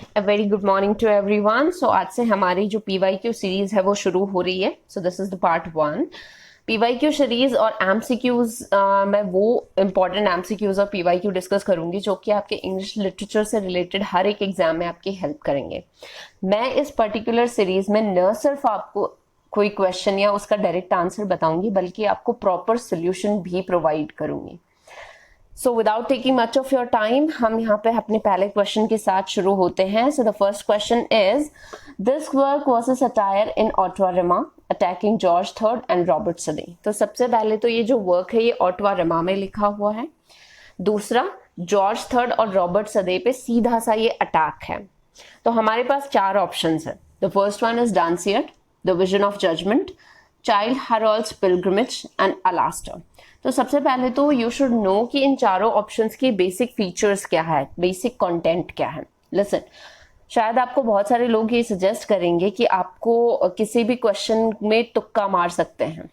A very good morning to everyone. So आज से हमारी जो PYQ सीरीज है वो शुरू हो रही है. So this is the part 1. PYQ series और MCQs मैं वो इम्पॉर्टेंट MCQs और PYQ डिस्कस करूंगी जो कि आपके इंग्लिश लिटरेचर से रिलेटेड हर एक एग्जाम में आपकी हेल्प करेंगे. मैं इस पर्टिकुलर सीरीज में न सिर्फ आपको कोई क्वेश्चन या उसका डायरेक्ट आंसर बताऊंगी बल्कि आपको प्रॉपर सोल्यूशन भी प्रोवाइड करूंगी. So without taking much of your time, हम यहाँ पे अपने पहले क्वेश्चन के साथ शुरू होते हैं. So the first question is, this work was a satire in Ottawa Rima, attacking George III and Robert Sade. तो सबसे पहले तो ये जो वर्क है ये ऑटवा रिमा में लिखा हुआ है. दूसरा, जॉर्ज थर्ड और रॉबर्ट सदे पे सीधा सा ये अटैक है. तो हमारे पास 4 ऑप्शंस है. The first one is Dunciad, the vision of judgement, Childe Harold's pilgrimage and Alastor. तो सबसे पहले तो यू शुड नो कि इन चारों ऑप्शंस के बेसिक फीचर्स क्या है, बेसिक कंटेंट क्या है. लिसन, शायद आपको बहुत सारे लोग ये सजेस्ट करेंगे कि आपको किसी भी क्वेश्चन में तुक्का मार सकते हैं.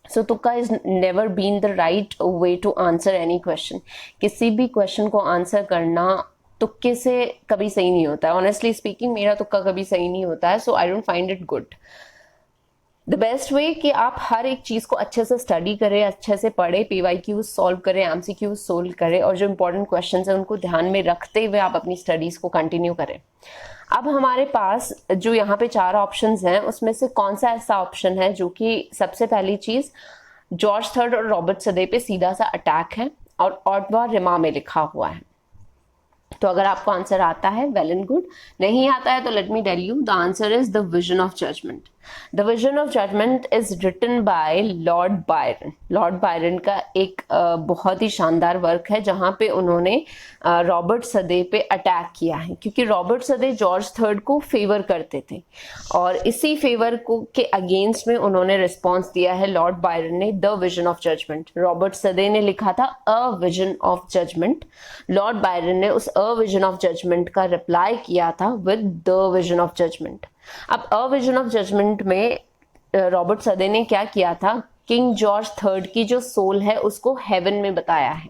सो तुक्का is never been the right way to answer any question. किसी भी क्वेश्चन को आंसर करना तुक्के से कभी सही नहीं होता है. ऑनेस्टली स्पीकिंग, मेरा तुक्का कभी सही नहीं होता है. So I don't find it good. The best way कि आप हर एक चीज को अच्छे से स्टडी करें, अच्छे से पढ़े, PYQ सॉल्व करें, MCQ सोल्व करें और जो इंपॉर्टेंट क्वेश्चंस हैं उनको ध्यान में रखते हुए आप अपनी स्टडीज को कंटिन्यू करें. अब हमारे पास जो यहाँ पे 4 ऑप्शंस हैं उसमें से कौन सा ऐसा ऑप्शन है जो कि सबसे पहली चीज जॉर्ज थर्ड और रॉबर्ट सदे पे सीधा सा अटैक है और ऑटवा रिमा में लिखा हुआ है. तो अगर आपको आंसर आता है, वेल एंड गुड. नहीं आता है तो let me tell you, the answer is the vision of Judgment. The vision of Judgment is written by Lord Byron. Lord Byron का एक बहुत ही शानदार वर्क है जहां पे उन्होंने रॉबर्ट सदे पे अटैक किया है, क्योंकि रॉबर्ट सदे जॉर्ज थर्ड को फेवर करते थे और इसी फेवर को के अगेंस्ट में उन्होंने रिस्पॉन्स दिया है लॉर्ड बायरन ने, the vision of judgement. Robert Southey ने लिखा था a vision of judgement. Lord Byron ने उस अ विजन ऑफ जजमेंट का रिप्लाई किया था with the vision of judgement. अब अ विजन ऑफ जजमेंट में रॉबर्ट सदे ने क्या किया था, किंग जॉर्ज थर्ड की जो सोल है उसको हेवन में बताया है.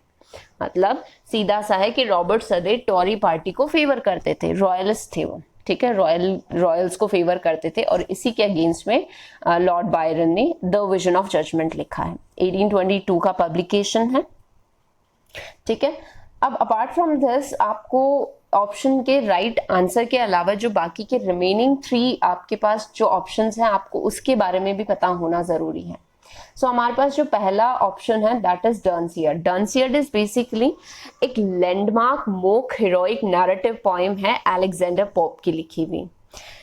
मतलब सीधा सा है कि रॉबर्ट सदे टॉरी पार्टी को फेवर करते थे, रॉयलिस्ट थे वो, ठीक है, रॉयल्स को फेवर करते थे और इसी के अगेंस्ट में लॉर्ड बायरन ने द विजन ऑफ जजमेंट लिखा है. 1822 का पब्लिकेशन है, ठीक है. अब अपार्ट फ्रॉम दिस आपको ऑप्शन के राइट आंसर के अलावा जो बाकी के रिमेनिंग 3 आपके पास जो ऑप्शंस हैं आपको उसके बारे में भी पता होना जरूरी है. सो हमारे पास जो पहला ऑप्शन है that is Dunciad. Dunciad is basically एक landmark mock heroic narrative poem है अलेक्जेंडर पोप की लिखी हुई,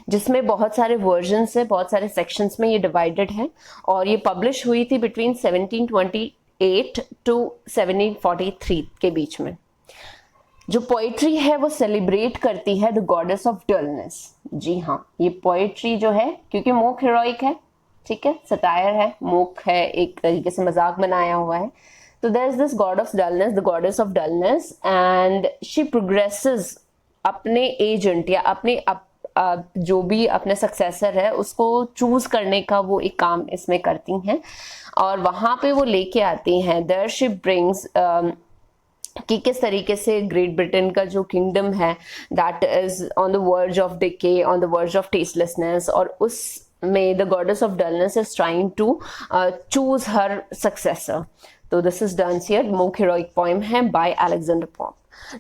जिसमें बहुत सारे वर्जन्स है, बहुत सारे सेक्शंस में ये डिवाइडेड है और ये पब्लिश हुई थी बिटवीन 1728 टू 1743 के बीच में. जो पोएट्री है वो सेलिब्रेट करती है द गॉडेस ऑफ डलनेस. जी हाँ, ये पोएट्री जो है, क्योंकि मोक हीरोइक है, ठीक है, सटायर है, मोक है, एक तरीके से मजाक बनाया हुआ है. तो there is this god of dullness, the goddess of dullness, and she progresses अपने एजेंट या अपने जो भी अपने सक्सेसर है उसको चूज करने का वो एक काम इसमें करती हैं और वहां पे वो लेके आती हैं. देयर शी ब्रिंग्स कि किस तरीके से ग्रेट ब्रिटेन का जो किंगडम है that is on the verge of decay, on the verge of tastelessness, और उसमें the goddess of dullness is trying to choose her successor. तो this is Dunciad, mock heroic poem है by Alexander Pope.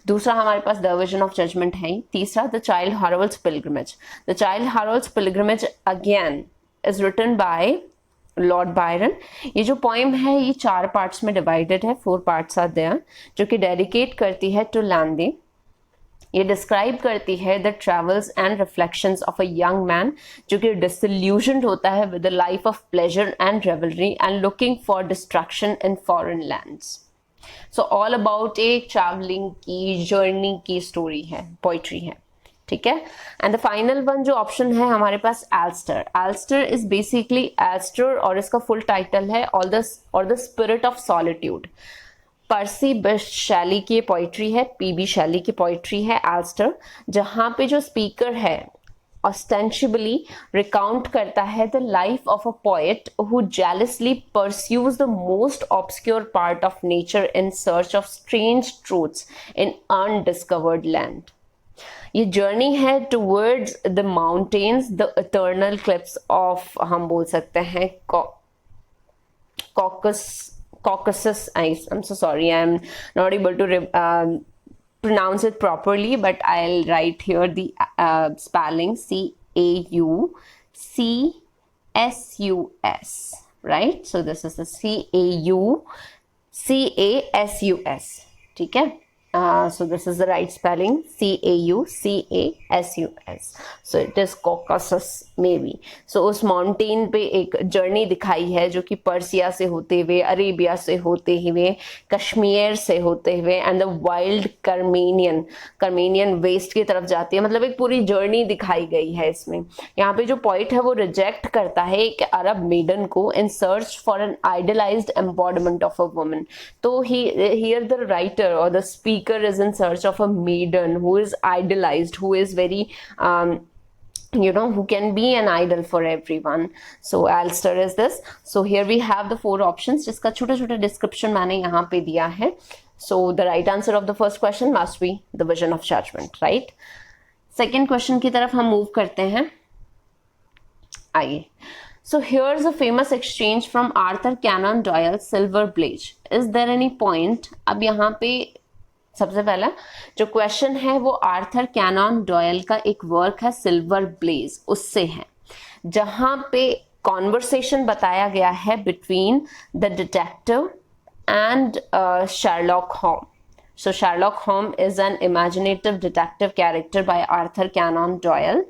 दूसरा हमारे पास the vision of judgement है. तीसरा the Childe Harold's pilgrimage. The Childe Harold's pilgrimage again is written by Lord Byron. ये जो poem है ये 4 पार्ट्स में डिवाइडेड है, 4 पार्ट्स आर देयर, जो कि डेडिकेट करती है टू लैंडे. ये डिस्क्राइब करती है the travels and reflections of a young man जो कि डिसल्यूशन्ड होता है with the life of pleasure and रेवलरी and looking for distraction in foreign lands. So all about A travelling की जर्नी की स्टोरी है, पोइट्री है, ठीक है. एंड द फाइनल वन जो ऑप्शन है हमारे पास एल्स्टर. एल्स्टर इज बेसिकली एल्स्टर और इसका फुल टाइटल है और द स्पिरिट ऑफ सॉलिट्यूड. पर्सी बिश शैली की पोइट्री है, PB शैली की पोइट्री है एल्स्टर, जहां पे जो स्पीकर है ostensibly recount करता है the life of a poet who jealously pursues the most obscure part of nature in search of strange truths in undiscovered land. ये जर्नी है towards the mountains, the eternal clips of, हम बोल सकते हैं Caucasus. I'm so sorry, I'm not able to pronounce it properly, but I'll write here the spelling Caucasus, right? So this is the Caucasus, ठीक है? So this is the right spelling, Caucasus. So it is Caucasus maybe. So उस mountain पे एक journey दिखाई है जो कि Persia से होते हुए, अरेबिया से होते हुए, कश्मीर से होते हुए एंड द वाइल्ड कर्मेनियन वेस्ट की तरफ जाती है. मतलब एक पूरी जर्नी दिखाई गई है इसमें. यहाँ पे जो पॉइंट है वो रिजेक्ट करता है एक अरब मेडन को in search for an idealised embodiment of a woman. So here the writer और the speaker is in search of a maiden who is idolized, who is very who can be an idol for everyone. So Alster is this. So here we have the 4 options जिसका छोटा-छोटा description मैंने यहाँ पे दिया है. So the right answer of the first question must be the vision of judgment, right? Second question की तरफ हम move करते हैं. आइए. So here's a famous exchange from Arthur Conan Doyle's Silver Blaze. Is there any point? अब यहाँ पे सबसे पहला जो क्वेश्चन है वो आर्थर कैनन डॉयल का एक वर्क है सिल्वर ब्लेज, उससे है, जहां पे कॉन्वर्सेशन बताया गया है between the detective and Sherlock होम. सो शार्लॉक होम is an imaginative detective character by Arthur Conan Doyle,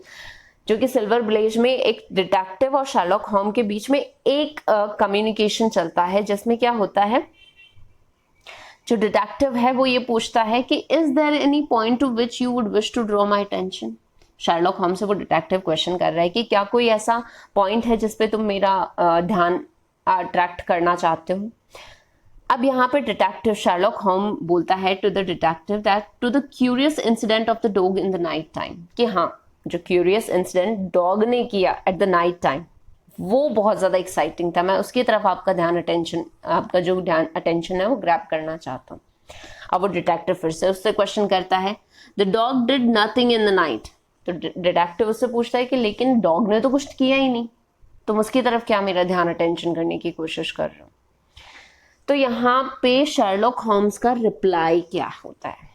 जो कि सिल्वर ब्लेज में एक डिटेक्टिव और शार्लॉक होम के बीच में एक कम्युनिकेशन चलता है, जिसमें क्या होता है, जो डिटेक्टिव है वो ये पूछता है कि is there any point to which you would wish to draw my attention. Sherlock Holmes से वो डिटेक्टिव क्वेश्चन कर रहा है कि क्या कोई ऐसा पॉइंट है जिसपे तुम मेरा ध्यान अट्रैक्ट करना चाहते हो. अब यहाँ पे डिटेक्टिव शार्लॉक होम बोलता है to the detective that to the curious incident of the dog in the night time, कि हाँ जो क्यूरियस इंसिडेंट डॉग ने किया एट द नाइट टाइम वो बहुत ज्यादा एक्साइटिंग था, मैं उसकी तरफ आपका आपका जो ध्यान अटेंशन है वो ग्रैब करना चाहता हूँ. अब वो डिटेक्टिव फिर से उससे क्वेश्चन करता है, the dog did nothing in the night. तो डिटेक्टिव उससे पूछता है कि लेकिन डॉग ने तो कुछ किया ही नहीं, तुम उसकी तरफ क्या मेरा ध्यान अटेंशन करने की कोशिश कर रहे हो. तो यहाँ पे शार्लॉक होम्स का रिप्लाई क्या होता है,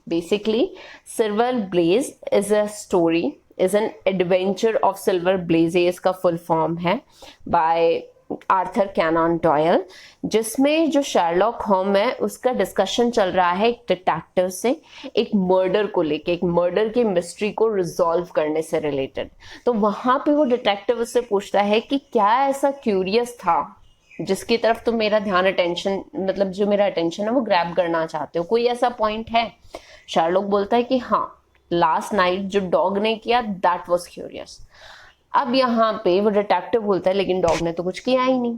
basically Silver Blaze is a story, is an adventure of silver blaze, इसका फुल फॉर्म है, बाय आर्थर कैनन डॉयल, जिसमें जो शार्लॉक होम है उसका डिस्कशन चल रहा है एक डिटेक्टिव से एक मर्डर को लेके, एक मर्डर की मिस्ट्री को रिजॉल्व करने से रिलेटेड. तो वहां पे वो डिटेक्टिव उससे पूछता है कि क्या ऐसा क्यूरियस था जिसकी तरफ तुम मेरा ध्यान अटेंशन, मतलब जो मेरा अटेंशन है वो ग्रैब करना चाहते हो, कोई ऐसा पॉइंट है. शार्लॉक बोलता है कि हाँ, लास्ट नाइट जो डॉग ने किया दैट वाज क्यूरियस. अब यहाँ पे वो डिटेक्टिव बोलता है लेकिन डॉग ने तो कुछ किया ही नहीं.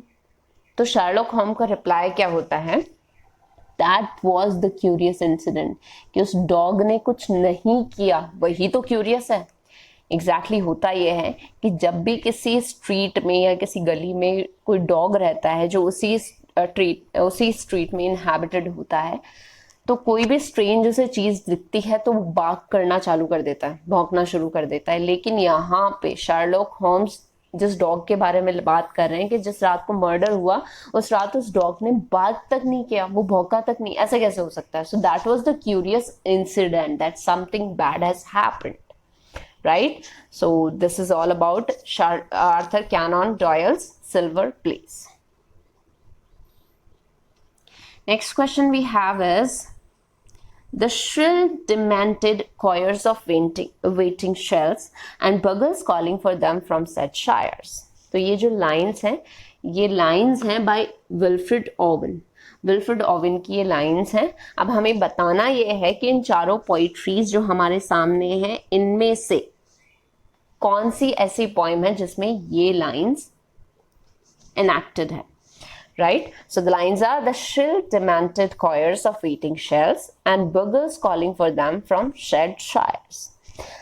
तो शार्लॉक होम का रिप्लाई क्या होता है, that was the curious incident, कि उस डॉग ने कुछ नहीं किया वही तो क्यूरियस है. एग्जैक्टली होता यह है कि जब भी किसी स्ट्रीट में या किसी गली में कोई डॉग रहता है जो उसी स्ट्रीट में इनहैबिटेड होता है, तो कोई भी स्ट्रेंज उसे चीज दिखती है तो वो बार्क करना चालू कर देता है, भौंकना शुरू कर देता है. लेकिन यहाँ पे शार्लॉक होम्स जिस डॉग के बारे में बात कर रहे हैं कि जिस रात को मर्डर हुआ उस रात उस डॉग ने बार्क तक नहीं किया, वो भौंका तक नहीं, ऐसा कैसे हो सकता है. So that was the curious incident, that something bad has happened, right. So this is all about Arthur Conan Doyle's Silver Blaze. Next question we have is the shrill demented choirs of waiting shells and buggles calling for them from said shires. तो ये जो lines हैं ये lines हैं by Wilfred Owen. Wilfred Owen की ये lines हैं. अब हमें बताना ये है कि इन चारों poetries जो हमारे सामने हैं इनमें से कौन सी ऐसी poem है जिसमें ये lines enacted है. Right? So the lines are the shrill demented choirs of waiting shells and buggles calling for them from shed shires.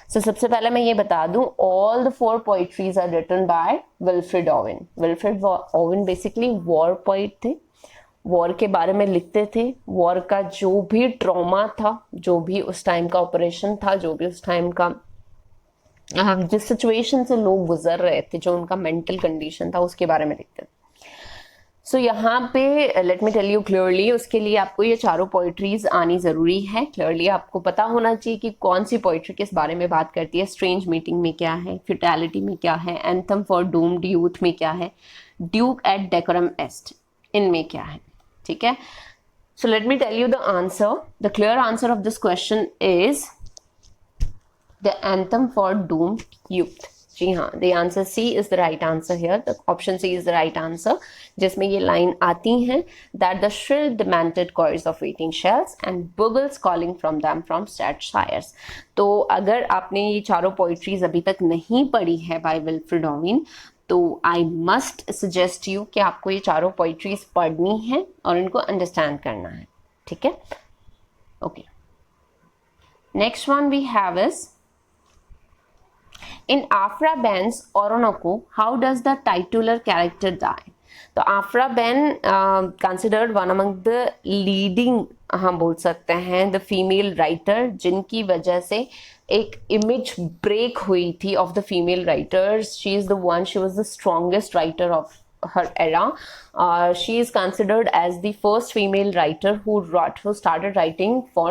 So सबसे पहले मैं ये बता दूं, all the 4 poetries are written by Wilfred Owen. Wilfred Owen basically war poet थे war के बारे में लिखते थे, वॉर का जो भी ट्रॉमा था, जो भी उस टाइम का ऑपरेशन था, जो भी उस टाइम का जिस सिचुएशन से लोग गुजर रहे थे, जो उनका मेंटल कंडीशन था, उसके बारे में लिखते थे। सो यहाँ पे let me tell you clearly, उसके लिए आपको ये चारों पोइट्रीज आनी जरूरी है। क्लियरली आपको पता होना चाहिए कि कौन सी पोइट्री किस बारे में बात करती है। स्ट्रेंज मीटिंग में क्या है, फ्यूटैलिटी में क्या है, एंथम फॉर डूम्ड यूथ में क्या है, ड्यूक एट डेकोरम एस्ट इनमें क्या है, ठीक है। So let me tell you the answer. The clear answer of this question is the anthem for doomed youth. जी हाँ, the answer C is the right answer here, the option C is the right answer, जिसमें ये line आती है that the shrill demented chords of waiting shells and bugles calling from them from sad shires. तो अगर आपने ये चारों poetries अभी तक नहीं पढ़ी है बाय विल्फ्रेड ओवेन, तो आई मस्ट सजेस्ट यू कि आपको ये चारों पोइट्रीज पढ़नी है और इनको अंडरस्टैंड करना है, ठीक है। Okay, next one we have is in Afra Ben's Orinoco, how does the titular character die? तो Aphra Behn considered one among the leading, हम बोल सकते हैं, द फीमेल राइटर, जिनकी वजह से एक इमेज ब्रेक हुई थी of the female writers. She is the one, she was the strongest writer of her era. She is considered as the first female writer who started writing for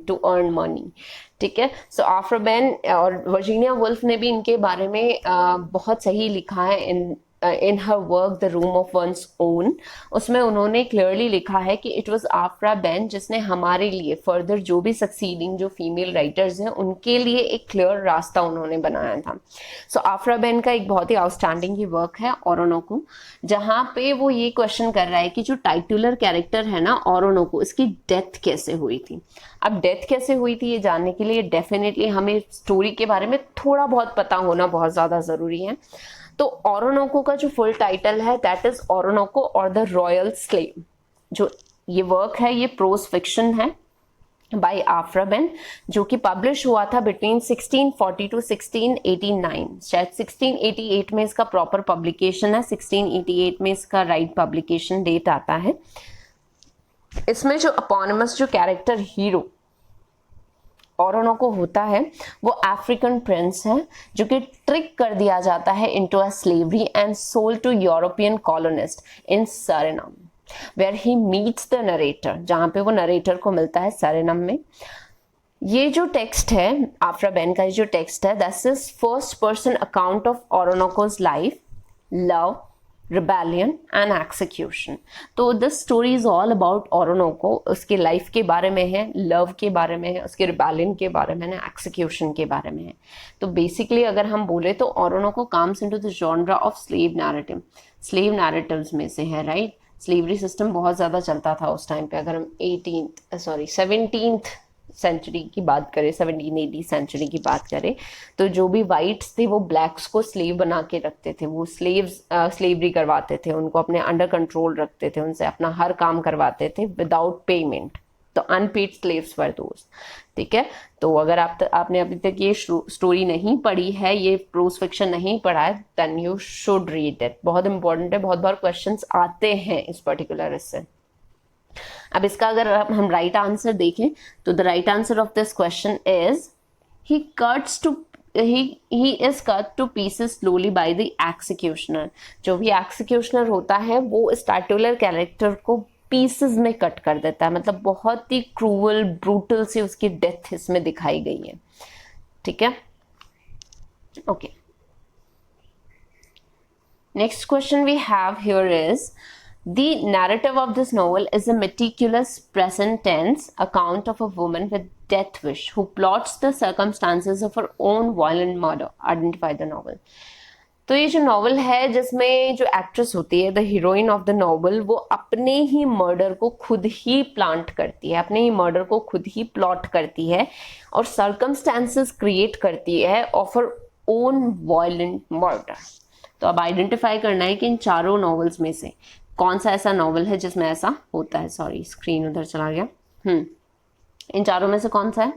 to earn money, ठीक है। सो Aphra Behn और Virginia Woolf ने भी इनके बारे में बहुत सही लिखा है in her work the room of one's own. उसमें उन्होंने क्लियरली लिखा है कि इट वाज आफ्रा बेन जिसने हमारे लिए फर्दर जो भी सक्सीडिंग जो फीमेल राइटर्स हैं उनके लिए एक क्लियर रास्ता उन्होंने बनाया था। सो आफ्रा बेन का एक बहुत ही आउटस्टैंडिंग ही वर्क है ओरोनोको, जहाँ पे वो ये क्वेश्चन कर रहा है कि जो टाइटुलर कैरेक्टर है ना ओरोनोको, इसकी डेथ कैसे हुई थी। अब डेथ कैसे हुई थी ये जानने के लिए डेफिनेटली हमें स्टोरी के बारे में थोड़ा बहुत पता होना बहुत ज़्यादा ज़रूरी है। तो ओरोनोको का जो फुल टाइटल है दैट इज ओरोनोको और द रॉयल स्लेव। जो ये वर्क है ये प्रोज फिक्शन है बाय आफ्रा बेन, जो कि पब्लिश हुआ था बिटवीन 1640 टू 1689। शायद 1688 में इसका प्रॉपर पब्लिकेशन है, 1688 में इसका राइट पब्लिकेशन डेट आता है। इसमें जो अपॉनिमस जो कैरेक्टर हीरो ओरोनोको होता है वो अफ्रीकन प्रिंस है, जो कि ट्रिक कर दिया जाता है into a slavery and sold to European colonist in Surinam, where he meets the narrator, जहां पे वो नरेटर को मिलता है सरेनम में। ये जो टेक्स्ट है आफ्रा बेन का, जो टेक्स्ट है that's is first person account of ओरोनोको's life, love, rebellion and execution। तो this story is all about Oroonoko, उसके लाइफ के बारे में है, लव के बारे में है, उसके रिबेलियन के बारे में है, एक्सिक्यूशन के बारे में है। तो बेसिकली अगर हम बोले तो Oroonoko comes into the genre of slave narrative, slave narratives में से है, राइट। स्लेवरी सिस्टम बहुत ज़्यादा चलता था उस टाइम पे। अगर हम 17th सेंचुरी की बात करें, 1780 सेंचुरी की बात करें, तो जो भी वाइट्स थे वो ब्लैक्स को स्लेव बना के रखते थे, वो स्लेवरी करवाते थे, उनको अपने अंडर कंट्रोल रखते थे, उनसे अपना हर काम करवाते थे विदाउट पेमेंट। तो अनपेड स्लेव्स वर दोस्त, ठीक है। तो अगर आपने अभी तक ये स्टोरी नहीं पढ़ी है, ये प्रोज फिक्शन नहीं पढ़ा है, then you should read it. बहुत इंपॉर्टेंट है, बहुत बार क्वेश्चंस आते हैं इस पर्टिकुलर इससे। अब इसका अगर हम राइट आंसर देखें तो the right answer of this question is he is cut to pieces slowly by the executioner। जो भी एक्सिक्यूशनर होता है वो इस टाइटुलर कैरेक्टर को पीसेस में कट कर देता है, मतलब बहुत ही क्रूअल ब्रूटल से उसकी डेथ इसमें दिखाई गई है, ठीक है। Okay, next question we have here is the narrative of this novel is a meticulous present tense account of a woman with death wish who plots the circumstances of her own violent murder। Identify the novel। तो ये जो novel है जिसमें जो actress होती है the heroine of the novel, वो अपने ही मर्डर को खुद ही प्लांट करती है, अपने ही मर्डर को खुद ही प्लॉट करती है और सर्कमस्टांसेस क्रिएट करती है of her own violent murder. तो अब आइडेंटिफाई करना है कि इन चारों नॉवेल्स में से कौन सा ऐसा नॉवल है जिसमें ऐसा होता है। सॉरी, स्क्रीन उधर चला गया। इन चारों में से कौन सा है?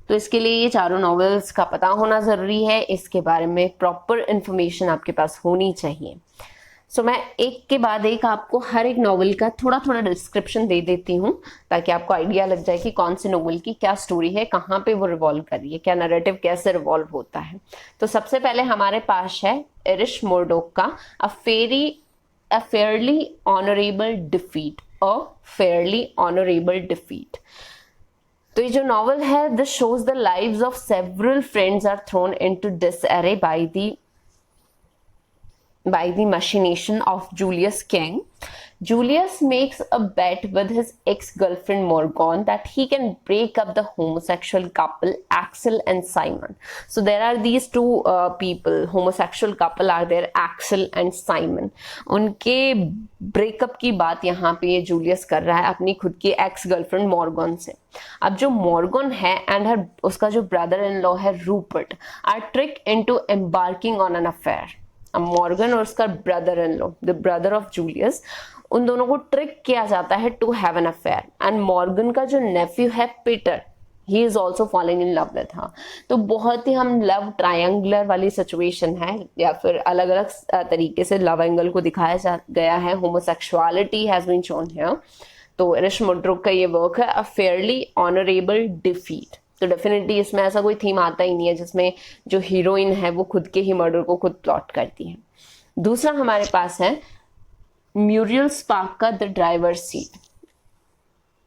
तो इसके लिए ये चारों नॉवेल्स का पता होना ज़रूरी है, इसके बारे में प्रॉपर इन्फॉर्मेशन आपके पास होनी चाहिए। सो मैं एक के बाद एक आपको हर एक नॉवल का थोड़ा थोड़ा डिस्क्रिप्शन दे देती हूँ ताकि आपको आइडिया लग जाए कि कौन सी नॉवल की क्या स्टोरी है, कहाँ पे वो रिवॉल्व कर रही है, क्या नैरेटिव कैसे रिवॉल्व होता है। तो सबसे पहले हमारे पास है इरिश मुर्डोक का a fairly honourable defeat, a fairly honourable defeat. तो ये जो नॉवल है, this shows the lives of several friends are thrown into disarray by the machination of Julius King. Julius makes a bet with his ex-girlfriend Morgan that he can break up the homosexual couple Axel and Simon. So there are these two people, homosexual couple are there, Axel and Simon. उनके breakup की बात यहाँ पे ये Julius कर रहा है अपनी खुद की एक्स गर्लफ्रेंड मॉर्गन से। अब जो मॉर्गन है एंड हर उसका जो ब्रदर इन लॉ है Rupert are trick into embarking on an affair. अब मॉर्गन और उसका brother in law, the brother of Julius, उन दोनों को ट्रिक किया जाता है to have an affair. And Morgan का जो नेफ्यू है Peter, he is also following in love with her. तो बहुत ही हम लव ट्रायंगुलर वाली सिचुएशन है या फिर अलग अलग तरीके से लव एंगल को दिखाया गया है। Homosexuality has been shown here. तो इरिश मुर्डोक का ये वर्क है अ फेयरली ऑनरेबल डिफीट। तो डेफिनेटली इसमें ऐसा कोई थीम आता ही नहीं है जिसमें जो हीरोइन है वो खुद के ही मर्डर को खुद प्लॉट करती है। दूसरा हमारे पास है म्यूरियल स्पार्क का द ड्राइवर्स सीट।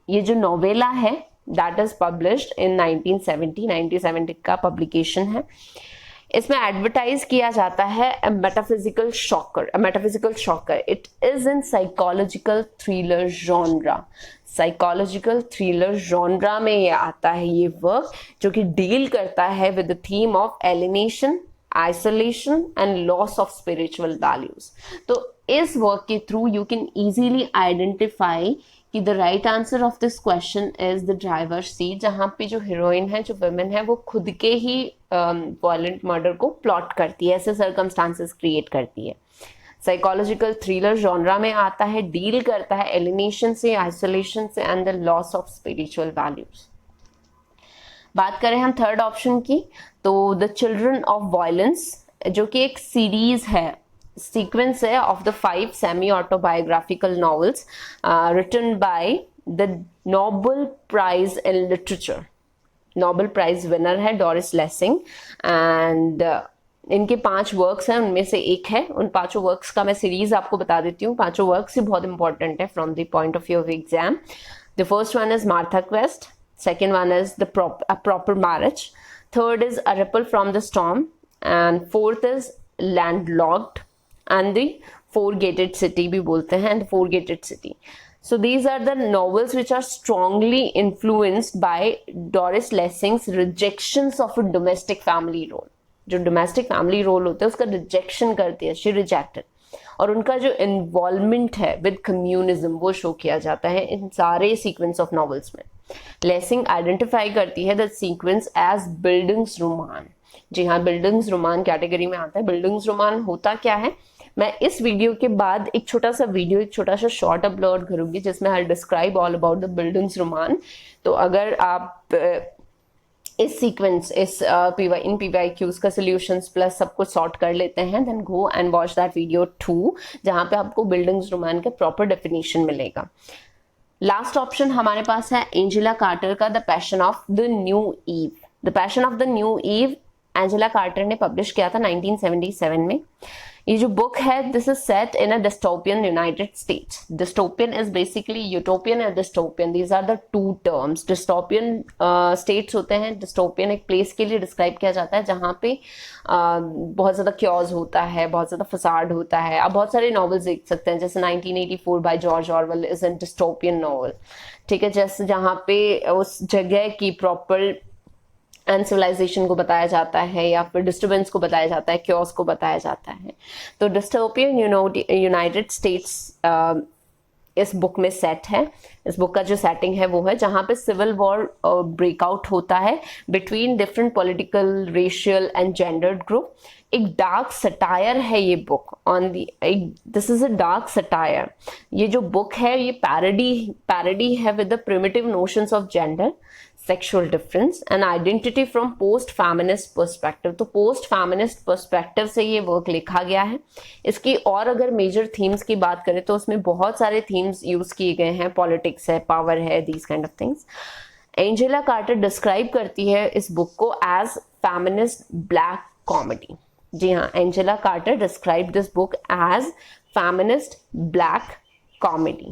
ये जो नोवेला है दैट इज पब्लिश्ड इन 1970 का पब्लिकेशन है। इसमें एडवर्टाइज किया जाता है अ metaphysical shocker. It is in psychological thriller genre. Psychological thriller genre में ये आता है ये वर्क, जो कि डील करता है with the theme of alienation, isolation and loss of spiritual values. तो इस वर्क के through you can easily identify कि the right answer of this question is the driver seat, जहाँ पे जो हीरोइन है, जो वुमेन है, वो खुद के ही वायलेंट मर्डर को प्लॉट करती है, ऐसे सर्कमस्टांसेस क्रिएट करती है। साइकोलॉजिकल थ्रिलर जॉनरा में आता है, डील करता है एलिनेशन से, आइसोलेशन से and the loss of spiritual values. बात करें हम थर्ड ऑप्शन की, तो द चिल्ड्रन ऑफ वायलेंस, जो कि एक सीरीज है, सीक्वेंस है of the 5 semi autobiographical novels written by the Nobel prize in literature. Nobel prize winner है डोरिस लेसिंग एंड इनके 5 वर्क्स हैं, उनमें से एक है। उन 5 वर्क्स का मैं सीरीज आपको बता देती हूँ। 5 वर्क्स ही बहुत इंपॉर्टेंट है from the point of view of exam. The first one is Martha quest, second one is a proper marriage, third is a ripple from the storm, and fourth is landlocked and the four-gated city भी बोलते हैं, and four-gated city. So these are the novels which are strongly influenced by Doris Lessing's rejections of a domestic family role. जो domestic family role होता है उसका rejection करती है, she rejected. और उनका जो इन्वॉल्वमेंट है विद कम्युनिज्म वो शो किया जाता है इन सारे सीक्वेंस ऑफ नॉवेल्स में। लेसिंग आइडेंटिफाई करती है the sequence as bildungsroman. जी हाँ, बिल्डिंग्स रोमान कैटेगरी में आता है। बिल्डिंग्स रोमान होता क्या है, मैं इस वीडियो के बाद एक छोटा सा शॉर्ट अपलोड करूंगी जिसमें I describe all about the bildungsroman. तो अगर आप इस सीक्वेंस, इस इन PYQs का सॉल्यूशंस प्लस सब कुछ सॉर्ट कर लेते हैं, then go and watch that video 2 जहां पे आपको बिल्डिंग्स रोमान का प्रॉपर डेफिनेशन मिलेगा। लास्ट ऑप्शन हमारे पास है एंजेला कार्टर का the passion of the new Eve. The passion of the new Eve Angela Carter ने पब्लिश किया था 1977 में। ये जो बुक है, this is set in a dystopian United States. Dystopian is basically utopian and dystopian, these are the 2 terms. Dystopian states होते हैं, dystopian एक प्लेस के लिए डिस्क्राइब किया जाता है जहाँ पे बहुत ज्यादा क्योज होता है, बहुत ज्यादा फसाड होता है। आप बहुत सारे नॉवेल्स देख सकते हैं, जैसे 1984 by George Orwell is an dystopian novel, ठीक है, जैसे जहाँ पे उस जगह की प्रॉपर अनसिविलाइजेशन को बताया जाता है या फिर डिस्टर्बेंस को बताया जाता है, क्योस को बताया जाता है। तो डिस्टोपियन यूनाइटेड स्टेट्स इस बुक में सेट है। इस बुक का जो सेटिंग है वो है जहाँ पे सिविल वॉर ब्रेकआउट होता है between different political, racial and gendered group. एक डार्क सटायर है ये book on the, this is a dark satire. ये जो बुक है ये पैरोडी है with the primitive notions of gender, sexual difference and identity from post feminist perspective. तो post feminist perspective से ये वर्क लिखा गया है। इसकी और अगर मेजर थीम्स की बात करें तो उसमें बहुत सारे थीम्स यूज किए गए हैं, पॉलिटिक्स है, पावर है, these kind of things. Angela Carter describe करती है इस बुक को एज फेमिनिस्ट ब्लैक कॉमेडी। जी हाँ, Angela Carter describe this book as feminist black comedy.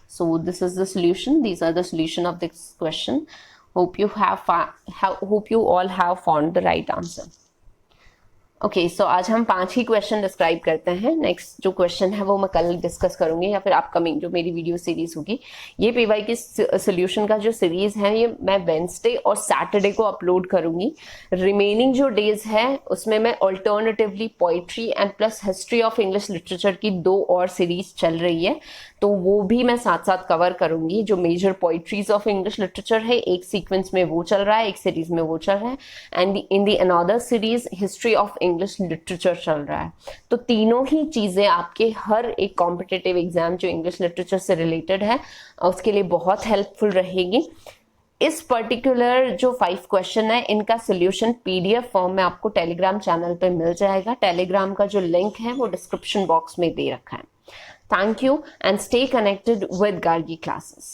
So this is the solution. These are the solution of this question. Hope you all have found the right answer. Okay so आज हम 5 ही question describe करते हैं। Next जो question है वो मैं कल discuss करूंगी या फिर अपकमिंग जो मेरी वीडियो सीरीज होगी। ये पीवाई की सोल्यूशन का जो सीरीज है ये मैं वेंसडे और सैटरडे को अपलोड करूंगी। रिमेनिंग जो डेज है उसमें मैं alternatively poetry and plus history of English literature की 2 और सीरीज चल रही है, तो वो भी मैं साथ साथ कवर करूंगी। जो major poetries of English literature है एक सीक्वेंस में वो चल रहा है, एक सीरीज में वो चल रहा है, and in the another series history of English literature चल रहा है। तो तीनों ही चीजें आपके हर एक कॉम्पिटिटिव एग्जाम जो इंग्लिश लिटरेचर से रिलेटेड है उसके लिए बहुत हेल्पफुल रहेगी। इस पर्टिकुलर जो 5 क्वेश्चन है इनका सोल्यूशन पीडीएफ फॉर्म में आपको टेलीग्राम चैनल पे मिल जाएगा। टेलीग्राम का जो लिंक है वो डिस्क्रिप्शन बॉक्स में दे रखा है। Thank you and stay connected with Gargi classes.